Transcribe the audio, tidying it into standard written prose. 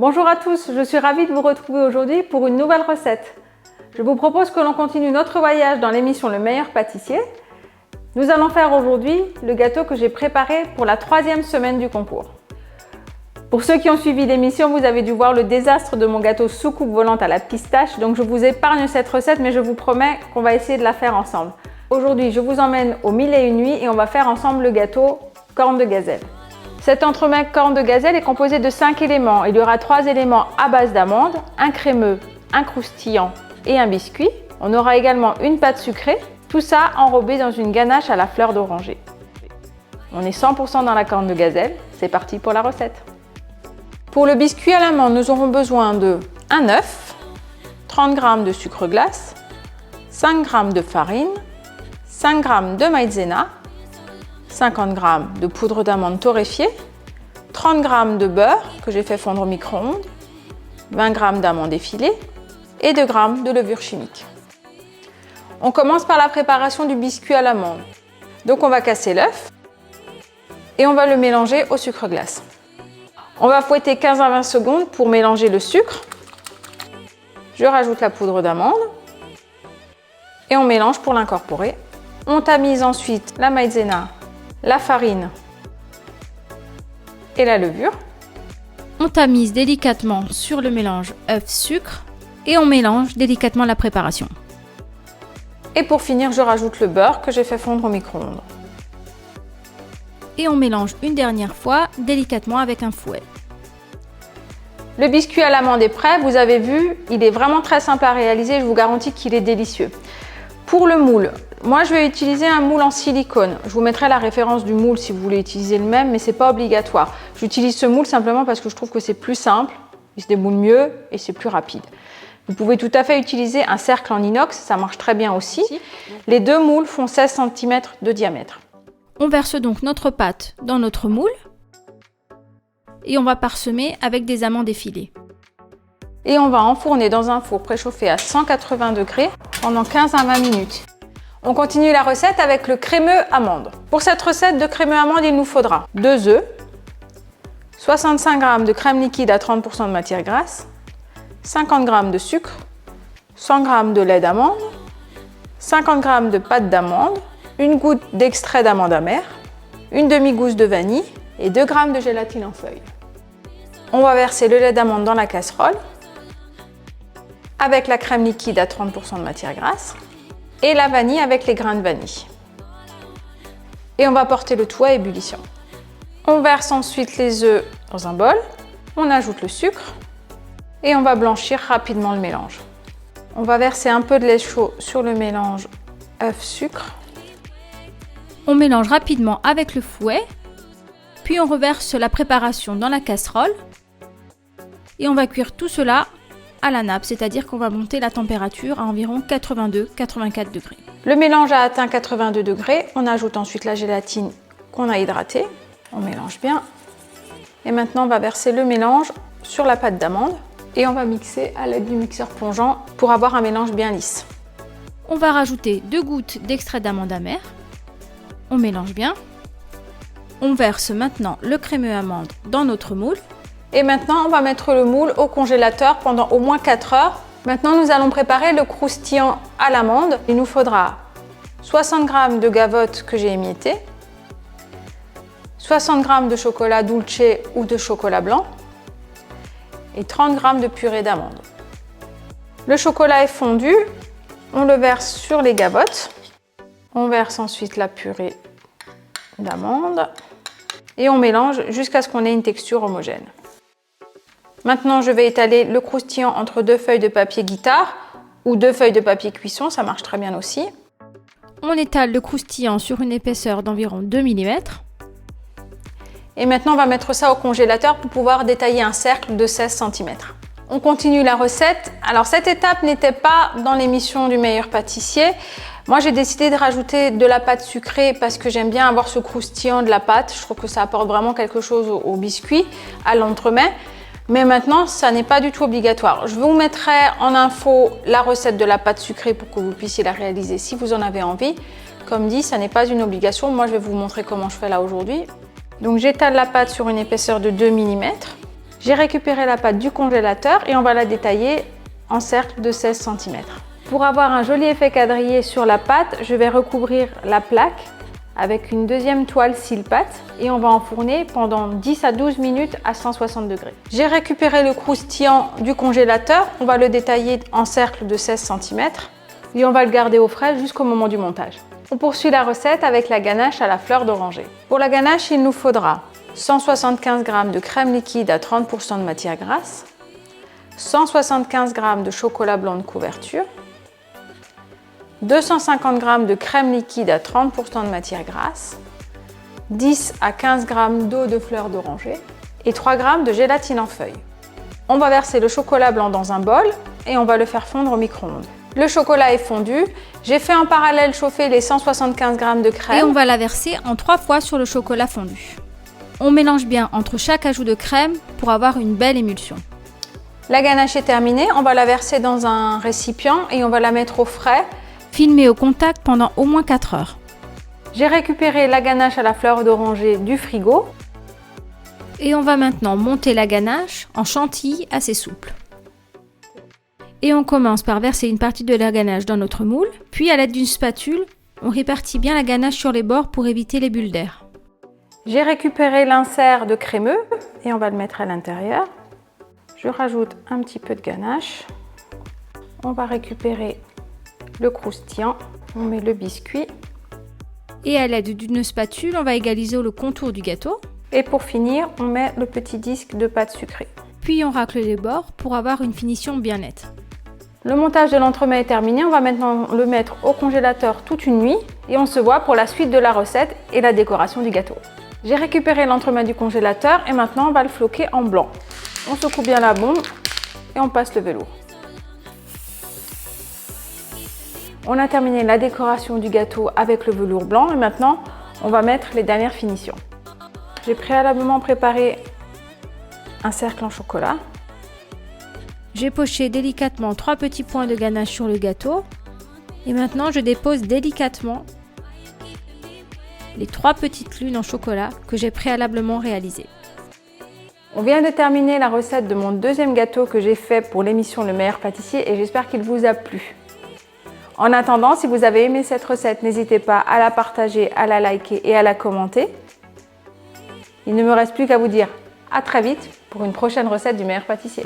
Bonjour à tous, je suis ravie de vous retrouver aujourd'hui pour une nouvelle recette. Je vous propose que l'on continue notre voyage dans l'émission Le Meilleur Pâtissier. Nous allons faire aujourd'hui le gâteau que j'ai préparé pour la 3e semaine du concours. Pour ceux qui ont suivi l'émission, vous avez dû voir le désastre de mon gâteau soucoupe volante à la pistache, donc je vous épargne cette recette, mais je vous promets qu'on va essayer de la faire ensemble. Aujourd'hui, je vous emmène aux 1001 nuits et on va faire ensemble le gâteau corne de gazelle. Cet entremets corne de gazelle est composé de 5 éléments. Il y aura 3 éléments à base d'amandes, un crémeux, un croustillant et un biscuit. On aura également une pâte sucrée, tout ça enrobé dans une ganache à la fleur d'oranger. On est 100% dans la corne de gazelle, c'est parti pour la recette. Pour le biscuit à l'amande, nous aurons besoin de un œuf, 30 g de sucre glace, 5 g de farine, 5 g de maïzena, 50 g de poudre d'amande torréfiée, 30 g de beurre que j'ai fait fondre au micro-ondes, 20 g d'amandes effilées et 2 g de levure chimique. On commence par la préparation du biscuit à l'amande. Donc on va casser l'œuf et on va le mélanger au sucre glace. On va fouetter 15 à 20 secondes pour mélanger le sucre. Je rajoute la poudre d'amande et on mélange pour l'incorporer. On tamise ensuite la maïzena, la farine et la levure. On tamise délicatement sur le mélange œuf-sucre et on mélange délicatement la préparation. Et pour finir, je rajoute le beurre que j'ai fait fondre au micro-ondes. Et on mélange une dernière fois délicatement avec un fouet. Le biscuit à l'amande est prêt, vous avez vu, il est vraiment très simple à réaliser, je vous garantis qu'il est délicieux. Pour le moule, moi je vais utiliser un moule en silicone. Je vous mettrai la référence du moule si vous voulez utiliser le même, mais ce n'est pas obligatoire. J'utilise ce moule simplement parce que je trouve que c'est plus simple, il se démoule mieux et c'est plus rapide. Vous pouvez tout à fait utiliser un cercle en inox, ça marche très bien aussi. Les deux moules font 16 cm de diamètre. On verse donc notre pâte dans notre moule et on va parsemer avec des amandes effilées. Et on va enfourner dans un four préchauffé à 180 degrés pendant 15 à 20 minutes. On continue la recette avec le crémeux amande. Pour cette recette de crémeux amande, il nous faudra 2 œufs, 65 g de crème liquide à 30% de matière grasse, 50 g de sucre, 100 g de lait d'amande, 50 g de pâte d'amande, une goutte d'extrait d'amande amère, une demi-gousse de vanille et 2 g de gélatine en feuilles. On va verser le lait d'amande dans la casserole avec la crème liquide à 30% de matière grasse et la vanille avec les grains de vanille. Et on va porter le tout à ébullition. On verse ensuite les œufs dans un bol, on ajoute le sucre et on va blanchir rapidement le mélange. On va verser un peu de lait chaud sur le mélange œuf-sucre. On mélange rapidement avec le fouet, puis on reverse la préparation dans la casserole et on va cuire tout cela à la nappe, c'est-à-dire qu'on va monter la température à environ 82-84 degrés. Le mélange a atteint 82 degrés, on ajoute ensuite la gélatine qu'on a hydratée, on mélange bien et maintenant on va verser le mélange sur la pâte d'amande et on va mixer à l'aide du mixeur plongeant pour avoir un mélange bien lisse. On va rajouter 2 gouttes d'extrait d'amande amère, on mélange bien, on verse maintenant le crémeux amande dans notre moule. Et maintenant, on va mettre le moule au congélateur pendant au moins 4 heures. Maintenant, nous allons préparer le croustillant à l'amande. Il nous faudra 60 g de gavotte que j'ai émiettée, 60 g de chocolat dulce ou de chocolat blanc et 30 g de purée d'amande. Le chocolat est fondu, on le verse sur les gavottes. On verse ensuite la purée d'amande et on mélange jusqu'à ce qu'on ait une texture homogène. Maintenant, je vais étaler le croustillant entre 2 feuilles de papier guitare ou 2 feuilles de papier cuisson, ça marche très bien aussi. On étale le croustillant sur une épaisseur d'environ 2 mm. Et maintenant, on va mettre ça au congélateur pour pouvoir détailler un cercle de 16 cm. On continue la recette. Alors, cette étape n'était pas dans l'émission du meilleur pâtissier. Moi, j'ai décidé de rajouter de la pâte sucrée parce que j'aime bien avoir ce croustillant de la pâte. Je trouve que ça apporte vraiment quelque chose au biscuit, à l'entremet. Mais maintenant, ça n'est pas du tout obligatoire. Je vous mettrai en info la recette de la pâte sucrée pour que vous puissiez la réaliser si vous en avez envie. Comme dit, ça n'est pas une obligation. Moi, je vais vous montrer comment je fais là aujourd'hui. Donc, j'étale la pâte sur une épaisseur de 2 mm. J'ai récupéré la pâte du congélateur et on va la détailler en cercle de 16 cm. Pour avoir un joli effet quadrillé sur la pâte, je vais recouvrir la plaque avec une deuxième toile cile-pâte et on va enfourner pendant 10 à 12 minutes à 160 degrés. J'ai récupéré le croustillant du congélateur, on va le détailler en cercle de 16 cm et on va le garder au frais jusqu'au moment du montage. On poursuit la recette avec la ganache à la fleur d'oranger. Pour la ganache, il nous faudra 175 g de crème liquide à 30 % de matière grasse, 175 g de chocolat blanc de couverture, 250 g de crème liquide à 30 % de matière grasse, 10 à 15 g d'eau de fleur d'oranger et 3 g de gélatine en feuilles. On va verser le chocolat blanc dans un bol et on va le faire fondre au micro-ondes. Le chocolat est fondu, j'ai fait en parallèle chauffer les 175 g de crème. Et on va la verser en 3 fois sur le chocolat fondu. On mélange bien entre chaque ajout de crème pour avoir une belle émulsion. La ganache est terminée, on va la verser dans un récipient et on va la mettre au frais. Filmer au contact pendant au moins 4 heures. J'ai récupéré la ganache à la fleur d'oranger du frigo. Et on va maintenant monter la ganache en chantilly assez souple. Et on commence par verser une partie de la ganache dans notre moule, puis à l'aide d'une spatule, on répartit bien la ganache sur les bords pour éviter les bulles d'air. J'ai récupéré l'insert de crémeux et on va le mettre à l'intérieur. Je rajoute un petit peu de ganache. On va récupérer le croustillant, on met le biscuit. Et à l'aide d'une spatule, on va égaliser le contour du gâteau. Et pour finir, on met le petit disque de pâte sucrée. Puis on racle les bords pour avoir une finition bien nette. Le montage de l'entremets est terminé, on va maintenant le mettre au congélateur toute une nuit et on se voit pour la suite de la recette et la décoration du gâteau. J'ai récupéré l'entremets du congélateur et maintenant on va le floquer en blanc. On secoue bien la bombe et on passe le velours. On a terminé la décoration du gâteau avec le velours blanc et maintenant on va mettre les dernières finitions. J'ai préalablement préparé un cercle en chocolat. J'ai poché délicatement 3 petits points de ganache sur le gâteau et maintenant je dépose délicatement les 3 petites lunes en chocolat que j'ai préalablement réalisées. On vient de terminer la recette de mon deuxième gâteau que j'ai fait pour l'émission Le Meilleur Pâtissier et j'espère qu'il vous a plu. En attendant, si vous avez aimé cette recette, n'hésitez pas à la partager, à la liker et à la commenter. Il ne me reste plus qu'à vous dire à très vite pour une prochaine recette du Meilleur Pâtissier.